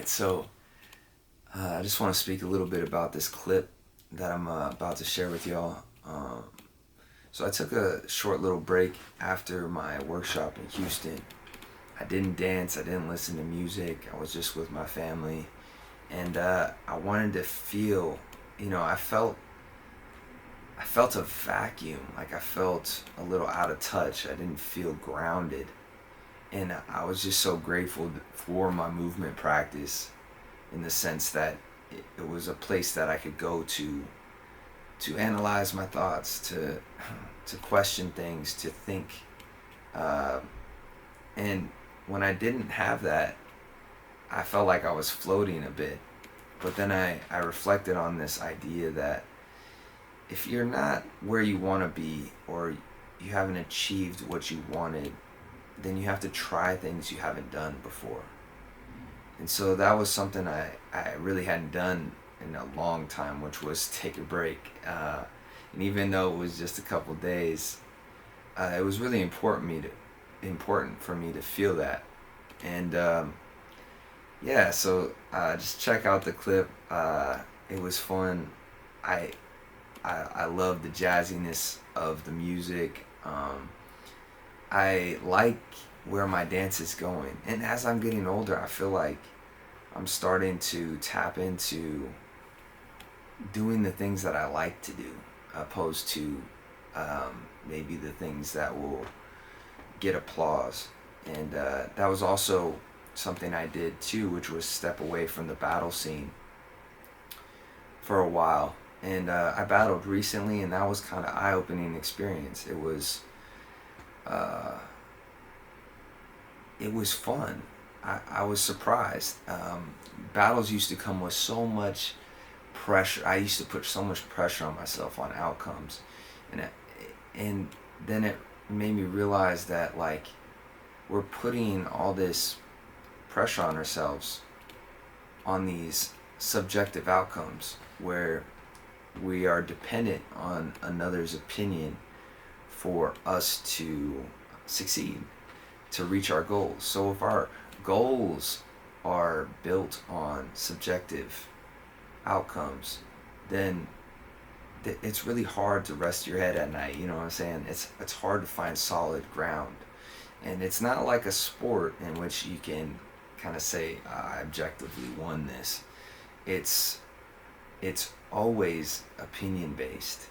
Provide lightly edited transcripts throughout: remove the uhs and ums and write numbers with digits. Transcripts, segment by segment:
right, so I just want to speak a little bit about this clip that I'm about to share with y'all. So I took a short little break after my workshop in Houston. I didn't dance, I didn't listen to music, I was just with my family. And I wanted to feel, I felt a vacuum, like I felt a little out of touch. I didn't feel grounded. And I was just so grateful for my movement practice in the sense that it was a place that I could go to analyze my thoughts, to question things, to think. Uh, and when I didn't have that, I felt like I was floating a bit. But then I reflected on this idea that if you're not where you want to be, or you haven't achieved what you wanted, then you have to try things you haven't done before. And so that was something I really hadn't done in a long time, which was take a break. And even though it was just a couple days, it was really important for me to feel that. And yeah, so just check out the clip. It was fun. I I love the jazziness of the music. I like where my dance is going. And as I'm getting older, I feel like I'm starting to tap into doing the things that I like to do, opposed to maybe the things that will get applause. And that was also something I did too, which was step away from the battle scene for a while. And I battled recently, and that was kind of eye-opening experience. It was fun. I was surprised. Battles used to come with so much pressure. I used to put so much pressure on myself on outcomes, and then it made me realize that, like, we're putting all this pressure on ourselves on these subjective outcomes where we are dependent on another's opinion for us to succeed, to reach our goals. So if our goals are built on subjective outcomes, then it's really hard to rest your head at night. You know what I'm saying? It's hard to find solid ground. And it's not like a sport in which you can kind of say, I objectively won this. It's always opinion based.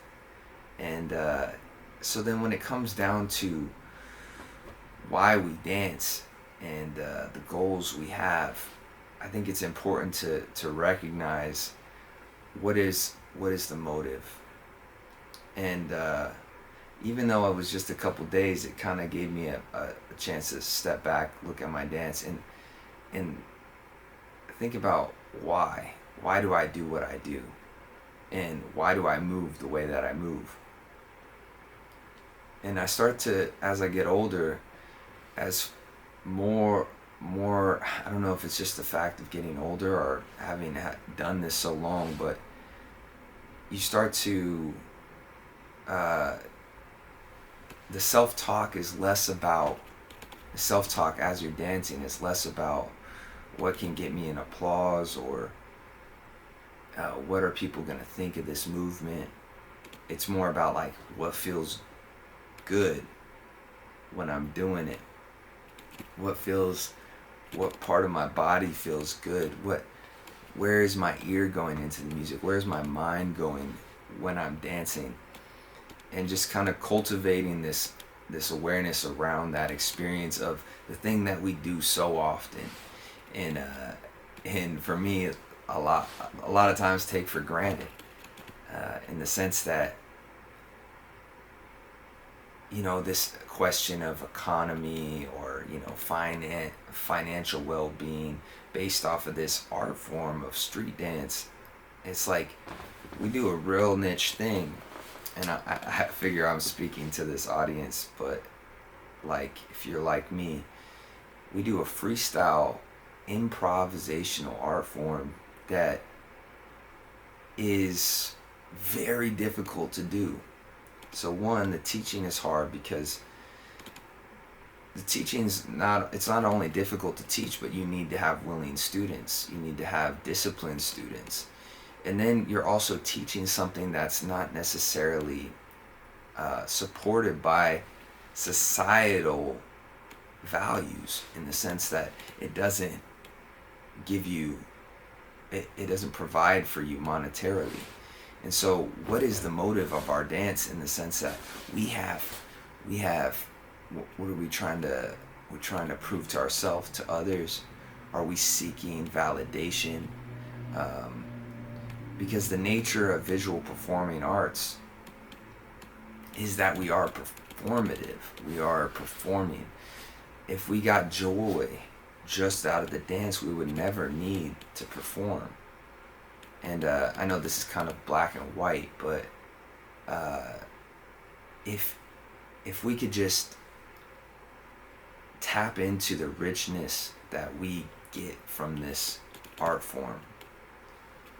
And so then when it comes down to why we dance and the goals we have, I think it's important to recognize what is the motive. And even though it was just a couple days, it kind of gave me a chance to step back, look at my dance, and think about why. Why do I do what I do? And why do I move the way that I move? And I start to, as I get older, as more, I don't know if it's just the fact of getting older or having done this so long, but you start to, the self-talk is less about, the self-talk as you're dancing is less about what can get me an applause, or what are people going to think of this movement. It's more about, like, what feels good when I'm doing it. What part of my body feels good? Where is my ear going into the music? Where's my mind going when I'm dancing? And just kind of cultivating this awareness around that experience of the thing that we do so often, and for me, a lot of times take for granted, in the sense that, this question of economy, or financial well-being based off of this art form of street dance. It's like we do a real niche thing, and I figure I'm speaking to this audience, but, like, if you're like me, we do a freestyle improvisational art form that is very difficult to do. So one, the teaching is hard because the teaching's not, it's not only difficult to teach, but you need to have willing students. You need to have disciplined students. And then you're also teaching something that's not necessarily supported by societal values, in the sense that it doesn't give you, it doesn't provide for you monetarily. And so what is the motive of our dance, in the sense that we have, what are we trying to, we're trying to prove to ourselves, to others? Are we seeking validation? Because the nature of visual performing arts is that we are performative. We are performing. If we got joy just out of the dance, we would never need to perform. And I know this is kind of black and white, but if we could just tap into the richness that we get from this art form,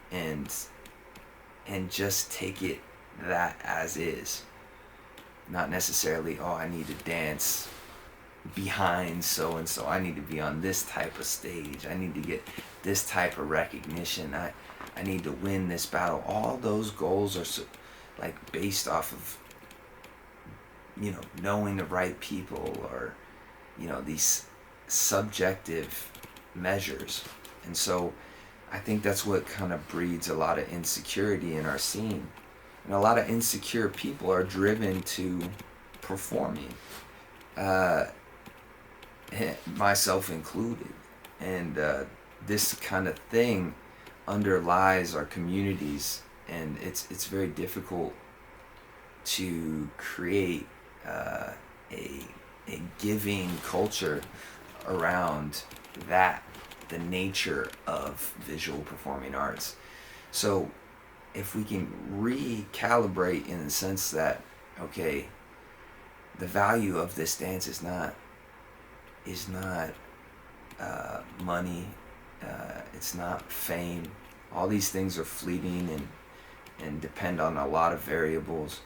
and just take it that as is, not necessarily, oh, I need to dance behind so and so, I need to be on this type of stage, I need to get this type of recognition, I need to win this battle. All those goals are like based off of, you know, knowing the right people, or, you know, these subjective measures. And so I think that's what kind of breeds a lot of insecurity in our scene. And a lot of insecure people are driven to performing, myself included. And this kind of thing underlies our communities, and it's very difficult to create a giving culture around that, the nature of visual performing arts. So if we can recalibrate, in the sense that, okay, the value of this dance is not money, it's not fame. All these things are fleeting and depend on a lot of variables.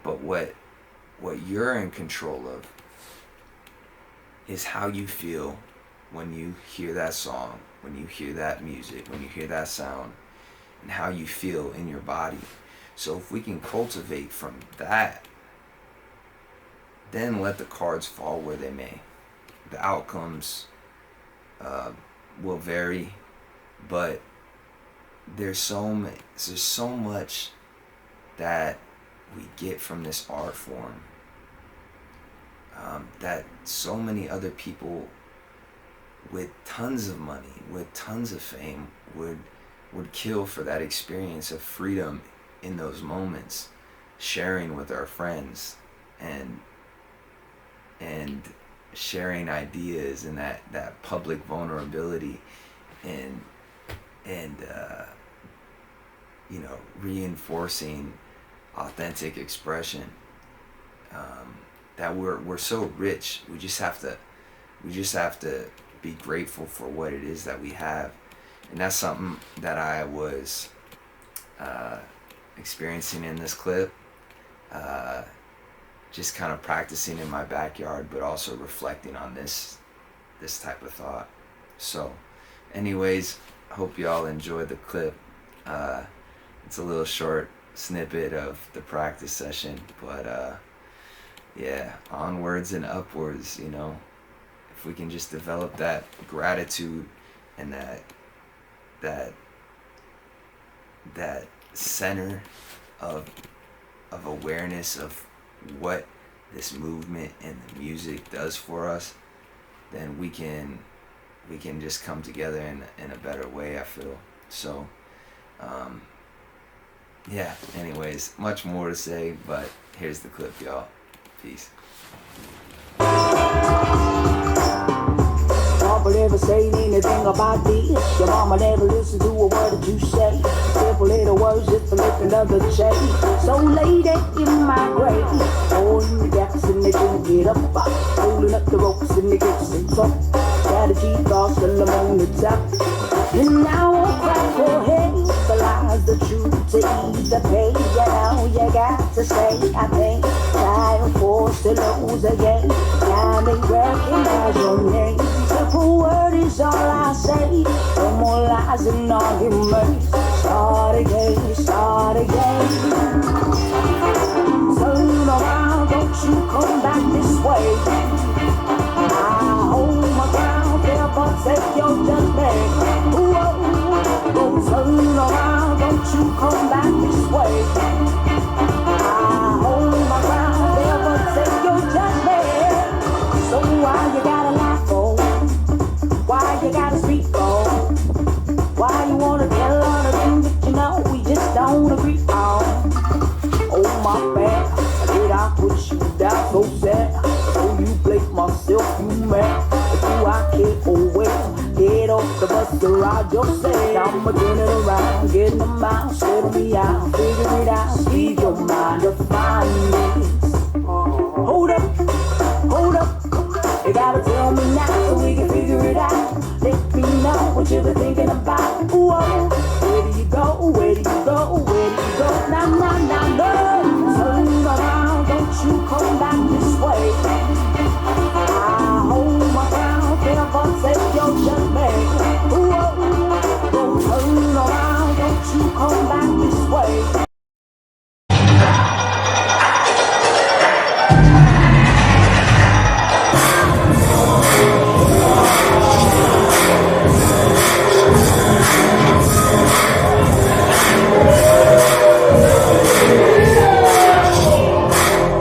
But what you're in control of is how you feel when you hear that song, when you hear that music, when you hear that sound, and how you feel in your body. So if we can cultivate from that, then let the cards fall where they may. The outcomes will vary, but there's so much that we get from this art form, that so many other people with tons of money, with tons of fame, would kill for that experience of freedom in those moments, sharing with our friends, and sharing ideas, and that public vulnerability, and you know, reinforcing authentic expression. That we're so rich. We just have to be grateful for what it is that we have. And that's something that I was experiencing in this clip, just kind of practicing in my backyard, but also reflecting on this type of thought. So anyways, hope y'all enjoyed the clip. It's a little short snippet of the practice session, but yeah, onwards and upwards, you know. If we can just develop that gratitude and that center of awareness of what this movement and the music does for us, then we can just come together in a better way, I feel. So yeah, anyways, much more to say, but here's the clip, y'all. Peace. Papa never say anything about this. Your mama never listened to a word that you say. Simple little words just to lift another chain. So lady in my grave, holding the gaps and they can get up. Holding up the ropes and they get some up. Strategy lost and I'm on the top. And now I cry for hate, but lies the truth to either pay. You know you got to say, I think, time forced to lose again. Now they recognize your name. Simple word is all I say. No more lies and arguments. Start again, start again. Turn around, don't you come back this way. I hold my ground, never take your judgment. Whoa, don't turn around, don't you come back this way. I hold my ground, never take your judgment. So why you gotta lie for? Why you gotta speak for? Why you wanna tell all the things that you know we just don't agree on? Oh my bad, did I put you down so sad? So you blame myself, you mad? If you I can't, oh well, get off the bus and ride yourself. I'ma turn it around, get in the mouth, settle me out, figure it out, speed your mind to find this. Hold up,